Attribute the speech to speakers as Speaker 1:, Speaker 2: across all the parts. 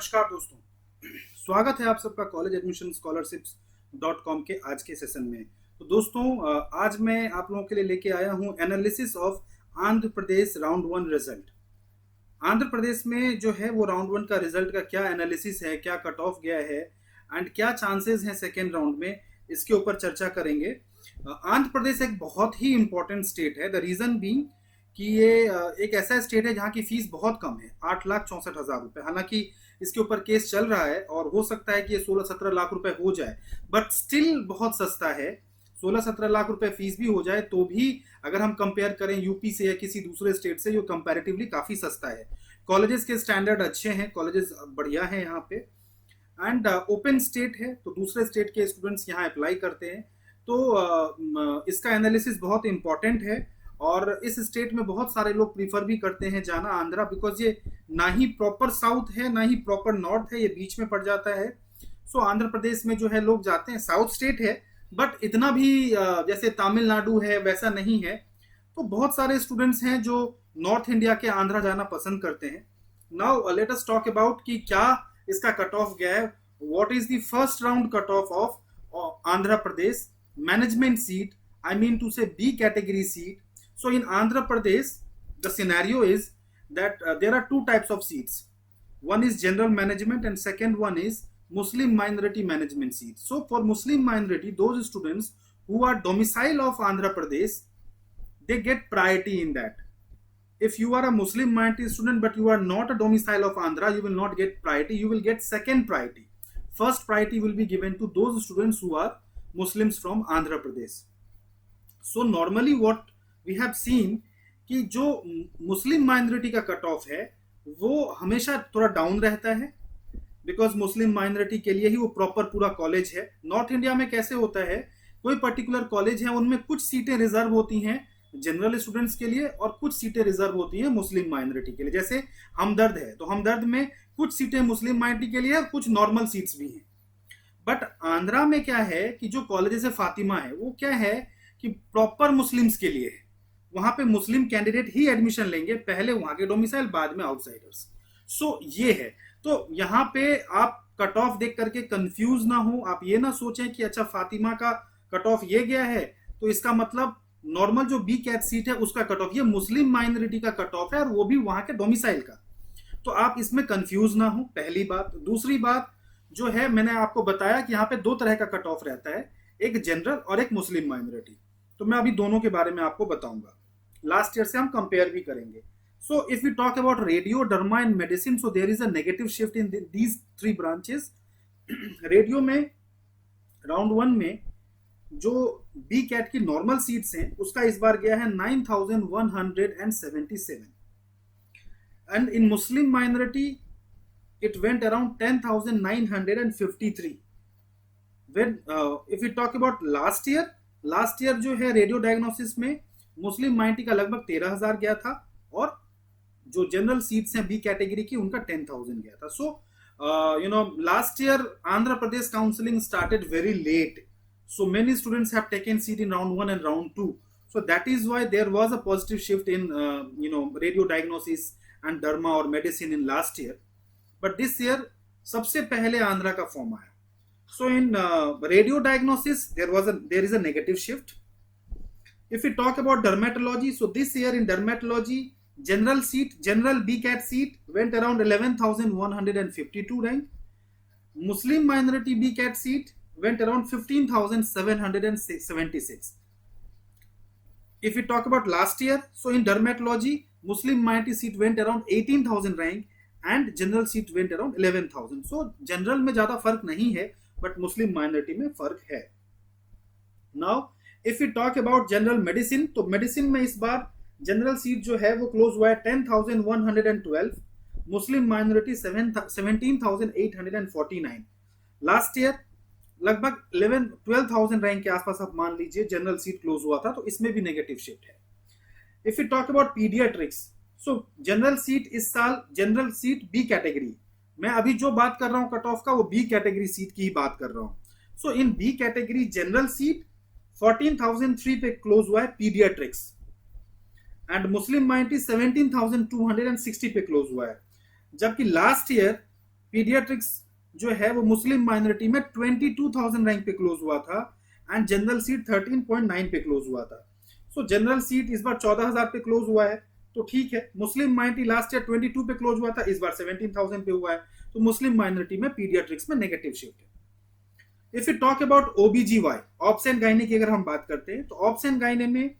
Speaker 1: नमस्कार दोस्तों, स्वागत है आप सबका कॉलेज एडमिशन स्कॉलरशिप्स.com के आज के सेशन में। तो दोस्तों, आज मैं आप लोगों के लिए लेके आया हूं analysis of Andhra Pradesh round one result. Andhra Pradesh में जो है वो राउंड वन का रिजल्ट का क्या एनालिसिस है, क्या कट ऑफ गया है एंड क्या चांसेस हैं सेकेंड राउंड में, इसके ऊपर चर्चा करेंगे। आंध्र प्रदेश एक बहुत ही इंपॉर्टेंट स्टेट है। द रीजन बीइंग कि ये एक ऐसा स्टेट है जहाँ की फीस बहुत कम है, 8,64,000 रुपए। हालांकि इसके ऊपर केस चल रहा है और हो सकता है कि ये 16-17 लाख रुपए हो जाए, बट स्टिल बहुत सस्ता है। 16-17 लाख रुपए फीस भी हो जाए तो भी अगर हम कंपेयर करें यूपी से या किसी दूसरे स्टेट से, जो कंपैरेटिवली काफी सस्ता है। कॉलेजेस के स्टैंडर्ड अच्छे हैं, कॉलेजेस बढ़िया हैं यहाँ पे एंड ओपन स्टेट है, तो दूसरे स्टेट के स्टूडेंट्स यहाँ अप्लाई करते हैं। तो इसका एनालिसिस बहुत इंपॉर्टेंट है और इस स्टेट में बहुत सारे लोग प्रीफर भी करते हैं जाना आंध्रा, बिकॉज ये ना ही प्रॉपर साउथ है ना ही प्रॉपर नॉर्थ है, ये बीच में पड़ जाता है। सो आंध्र प्रदेश में जो है लोग जाते हैं, साउथ स्टेट है बट इतना भी जैसे तमिलनाडु है वैसा नहीं है। तो बहुत सारे स्टूडेंट्स हैं जो नॉर्थ इंडिया के आंध्रा जाना पसंद करते हैं। Now let us talk about कि क्या इसका कट ऑफ गया है। What is the first round cut off of Andhra Pradesh management seat, I mean to say B category seat. So in Andhra Pradesh, the scenario is that there are two types of seats. One is general management and second one is Muslim minority management seat. So for Muslim minority, those students who are domicile of Andhra Pradesh, they get priority in that. If you are a Muslim minority student but you are not a domicile of Andhra, you will not get priority, you will get second priority. First priority will be given to those students who are Muslims from Andhra Pradesh. So normally what we have seen कि जो Muslim minority का cut off है वो हमेशा थोड़ा down रहता है, because Muslim minority के लिए ही वो प्रॉपर पूरा कॉलेज है। नॉर्थ इंडिया में कैसे होता है, कोई पर्टिकुलर कॉलेज है उनमें कुछ सीटें रिजर्व होती हैं जनरल स्टूडेंट्स के लिए और कुछ सीटें रिजर्व होती हैं मुस्लिम माइनॉरिटी के लिए। जैसे हमदर्द है तो हमदर्द में कुछ सीटें मुस्लिम माइनॉरिटी के लिए और कुछ नॉर्मल सीट्स भी हैं। बट आंध्रा में क्या है कि जो कॉलेज फातिमा है वो क्या है कि प्रॉपर मुस्लिम्स के लिए है। वहां पे मुस्लिम कैंडिडेट ही एडमिशन लेंगे, पहले वहां के डोमिसाइल बाद में आउटसाइडर्स। सो ये है। तो यहाँ पे आप कट ऑफ देख करके कंफ्यूज ना हो, आप ये ना सोचें कि अच्छा फातिमा का कट ऑफ ये गया है तो इसका मतलब नॉर्मल जो बी कैट सीट है उसका कट ऑफ, ये मुस्लिम माइनॉरिटी का कट ऑफ है और वो भी वहां के डोमिसाइल का। तो आप इसमें कंफ्यूज ना हो, पहली बात। दूसरी बात जो है, मैंने आपको बताया कि यहाँ पे दो तरह का कट ऑफ रहता है, एक जनरल और एक मुस्लिम माइनॉरिटी। तो मैं अभी दोनों के बारे में आपको बताऊंगा, लास्ट ईयर से हम कंपेयर भी करेंगे। So if we talk about radio, derma and medicine, so there is a negative shift in these three branches. Radio में राउंड वन में जो बी कैट की नॉर्मल सीट्स हैं उसका इस बार गया है 9,177 and in Muslim minority it went around 10,953। When if we talk about last year जो है रेडियो डायग्नोसिस में मुस्लिम माइनॉरिटी का लगभग 13,000 गया था और जो जनरल सीट्स हैं बी कैटेगरी की उनका 10,000 गया था। So last year Andhra Pradesh counselling started very late, so many students have taken seat in round 1 and round 2, so that is why there was a positive shift in radio diagnosis and derma or medicine in last year, but this year सबसे पहले आंध्रा का form आया। so in radio diagnosis there is a negative shift. If we talk about dermatology, so this year in dermatology general BCAT seat went around 11,152 rank. Muslim minority BCAT seat went around 15,776. If we talk about last year, so in dermatology Muslim minority seat went around 18,000 rank and general seat went around 11,000. So general में ज्यादा फर्क नहीं है but Muslim minority में फर्क है। Now if we talk about general medicine, तो medicine में इस बार जनरल सीट जो है वो क्लोज हुआ है 10,112, मुस्लिम माइनॉरिटी 17,849। लास्ट ईयर लगभग 12,000 रैंक के आसपास आप मान लीजिए जनरल सीट क्लोज हुआ था, तो इसमें भी नेगेटिव शिफ्ट है। If you talk about paediatrics, so general seat इस साल जनरल सीट बी कैटेगरी, मैं अभी जो बात कर रहा हूं कट ऑफ का वो बी कैटेगरी सीट की ही बात कर रहा हूं। सो इन बी कैटेगरी जनरल सीट 14,003 पे क्लोज हुआ है पीडियाट्रिक्स एंड मुस्लिम माइनॉरिटी 17,260 पे क्लोज हुआ है, जबकि लास्ट ईयर पीडियाट्रिक्स जो है वो मुस्लिम माइनॉरिटी में 22,000 रैंक पे क्लोज हुआ था एंड जनरल सीट 13.9 पे क्लोज हुआ था। सो जनरल सीट इस बार 14,000 पे क्लोज हुआ है, तो ठीक है। मुस्लिम माइनॉरिटी लास्ट ईयर 22 पे क्लोज हुआ था, इस बार 17,000 पे हुआ है, तो मुस्लिम माइनॉरिटी में पीडियाट्रिक्स में नेगेटिव शिफ्ट है। If you talk about OBGY, obs and gynae की अगर हम बात करते हैं, तो ऑब्स एंड गायने में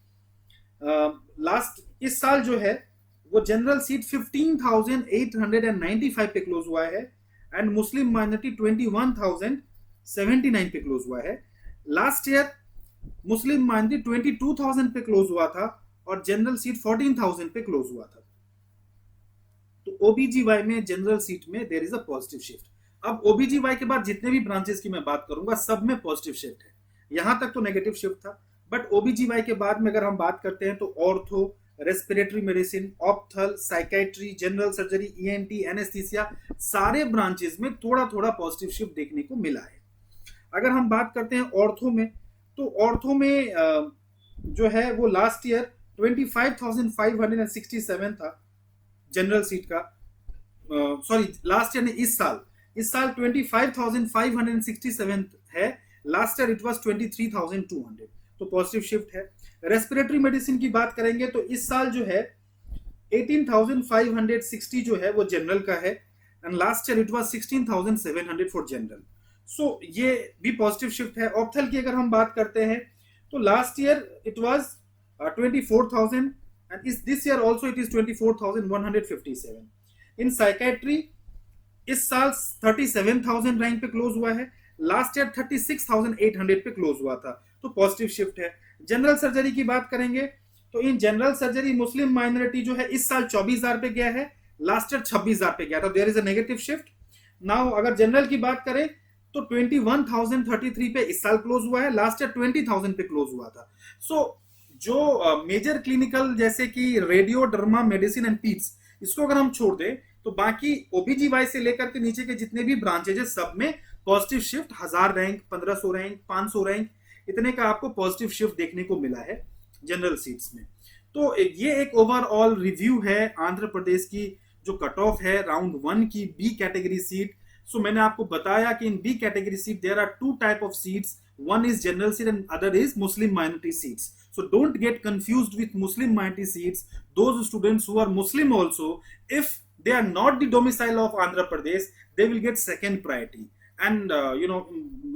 Speaker 1: लास्ट इस साल जो है वो जनरल सीट 15,895 पे क्लोज हुआ है एंड मुस्लिम माइनॉरिटी 21,079 पे क्लोज हुआ है। लास्ट ईयर मुस्लिम माइनॉरिटी 22,000 पे क्लोज हुआ था और जनरल सीट 14,000 पे क्लोज हुआ था। तो ओबीजीवाई में जनरल सीट में there is a positive shift. अब ओबीजीवाई के बाद जितने भी ब्रांचेस की मैं बात करूंगा सब में पॉजिटिव शिफ्ट है, यहां तक तो नेगेटिव शिफ्ट था, बट ओबीजीवाई के बाद में अगर हम बात करते हैं तो ortho, respiratory medicine, ophthal, psychiatry, general surgery, ENT, anaesthesia, सारे ब्रांचेस में थोड़ा थोड़ा पॉजिटिव शिफ्ट देखने को मिला है। अगर हम बात करते हैं ऑर्थो में, तो ऑर्थो में जो है वो लास्ट ईयर 25,567 था जनरल सीट का, सॉरी लास्ट ईयर ने इस साल 25,567 है, लास्ट ईयर इट वाज 23,200, तो पॉजिटिव शिफ्ट है। रेस्पिरेटरी मेडिसिन की बात करेंगे तो इस साल जो है 18,560 जो है वो जनरल का है and last year it was 16,700 for general, so ये भी पॉजिटिव शिफ्ट है। ऑप्थल की अगर हम बात करते हैं तो last year it was 24,000 and this year also it is 24,157। In psychiatry इस साल 37,000 रैंक पे क्लोज हुआ है, लास्ट ईयर 36,800 पे क्लोज हुआ था, तो पॉजिटिव शिफ्ट है। जनरल सर्जरी की बात करेंगे तो in general surgery Muslim minority जो है इस साल 24,000 पे गया है, लास्ट ईयर 26,000 पे गया था, there is a negative shift. Now अगर जनरल की बात करें तो 21,033 पे इस साल क्लोज हुआ है, लास्ट ईयर 20,000 पे क्लोज हुआ था। सो जो मेजर क्लिनिकल जैसे कि radio, derma, medicine and Pitt's, इसको अगर हम छोड़ दें तो बाकी ओबीजीवाई से लेकर के नीचे के जितने भी ब्रांचेज है सब में positive shift, 1000 rank, 1500 rank, 500 rank, इतने का आपको पॉजिटिव शिफ्ट देखने को मिला है जनरल सीट्स में। तो ये एक ओवरऑल रिव्यू है आंध्र प्रदेश की जो कट ऑफ है राउंड 1 की बी कैटेगरी सीट। सो मैंने आपको बताया कि in B category seat there are two type of seats, one is general seat and other is Muslim minority seats. So don't get confused with Muslim minority seats. Those students who are Muslim also, if they are not the domicile of Andhra Pradesh, they will get second priority. And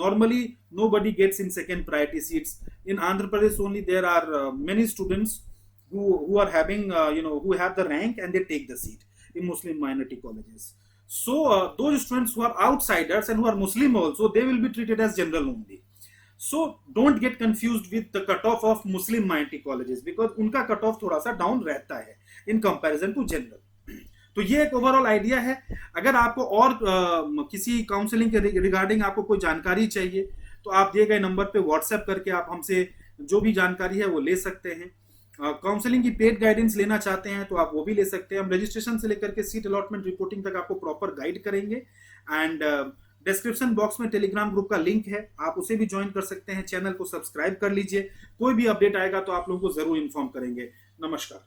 Speaker 1: normally nobody gets in second priority seats. In Andhra Pradesh only there are many students who are having who have the rank and they take the seat in Muslim minority colleges. So those students who are outsiders and who are Muslim also, they will be treated as general only. So don't get confused with the cutoff of Muslim minority colleges because उनका cutoff थोड़ा सा down रहता है in comparison to general. तो ये एक overall idea है। अगर आपको और किसी काउंसलिंग के रिगार्डिंग आपको कोई जानकारी चाहिए तो आप दिए गए नंबर पे व्हाट्सएप करके आप हमसे जो भी जानकारी है वो ले सकते हैं। काउंसलिंग की पेड गाइडेंस लेना चाहते हैं तो आप वो भी ले सकते हैं। हम रजिस्ट्रेशन से लेकर के सीट अलॉटमेंट रिपोर्टिंग तक आपको प्रॉपर गाइड करेंगे एंड डिस्क्रिप्शन बॉक्स में टेलीग्राम ग्रुप का लिंक है, आप उसे भी ज्वाइन कर सकते हैं। चैनल को सब्सक्राइब कर लीजिए, कोई भी अपडेट आएगा तो आप लोगों को जरूर इन्फॉर्म करेंगे। नमस्कार।